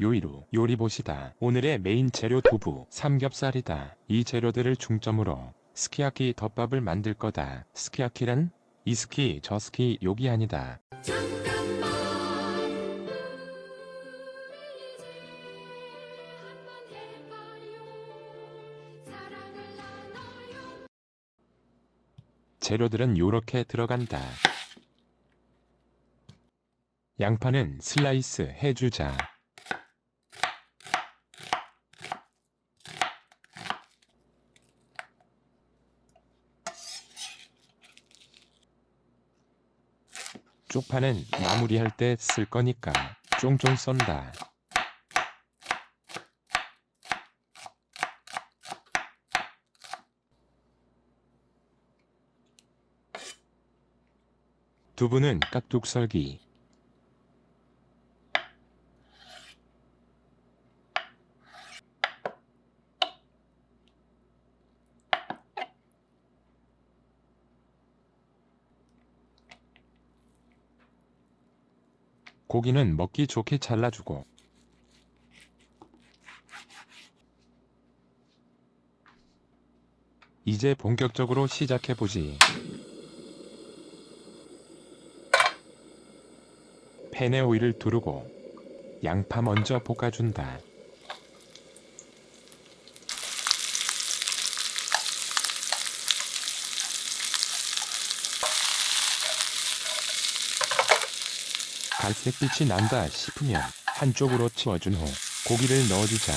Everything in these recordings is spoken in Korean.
요이루 요리봇이다. 오늘의 메인 재료 두부, 삼겹살이다. 이 재료들을 중점으로 스키야키 덮밥을 만들 거다. 스키야키란 이 스키 저 스키 욕이 아니다. 재료들은 요렇게 들어간다. 양파는 슬라이스 해주자. 쪽파는 마무리할 때 쓸 거니까 쫑쫑 썬다. 두부는 깍둑 썰기. 고기는 먹기 좋게 잘라주고. 이제 본격적으로 시작해보지. 팬에 오일을 두르고 양파 먼저 볶아준다. 갈색빛이 난다 싶으면 한쪽으로 치워준 후 고기를 넣어주자.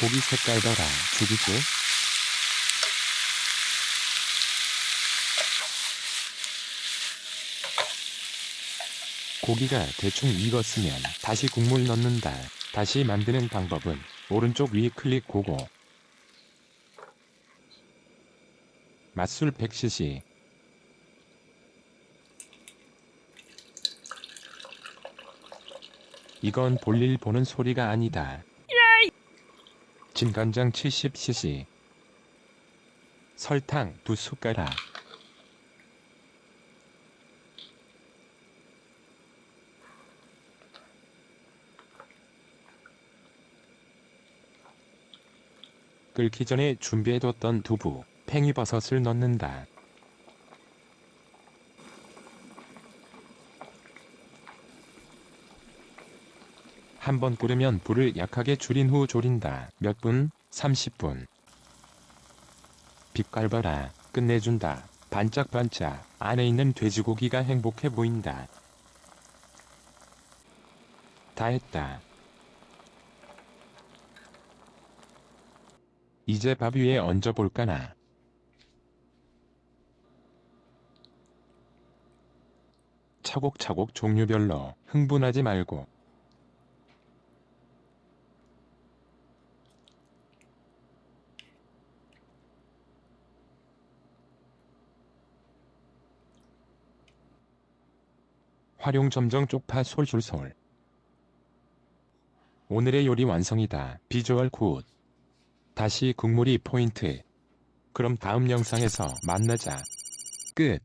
고기 색깔 봐라 죽이지? 고기가 대충 익었으면 다시 국물 넣는다. 다시 만드는 방법은 오른쪽 위 클릭 고고. 맛술 100cc. 이건 볼일 보는 소리가 아니다. 진간장 70cc. 설탕 2숟가락. 끓기 전에 준비해뒀던 두부, 팽이버섯을 넣는다. 한번 끓으면 불을 약하게 줄인 후 졸인다. 몇 분? 30분. 빛깔 봐라. 끝내준다. 반짝반짝. 안에 있는 돼지고기가 행복해 보인다. 다 했다. 이제 밥 위에 얹어볼까나. 차곡차곡 종류별로 흥분하지 말고. 활용점정 쪽파 솔솔솔. 오늘의 요리 완성이다. 비주얼 굿. 다시 국물이 포인트. 그럼 다음 영상에서 만나자. 끝.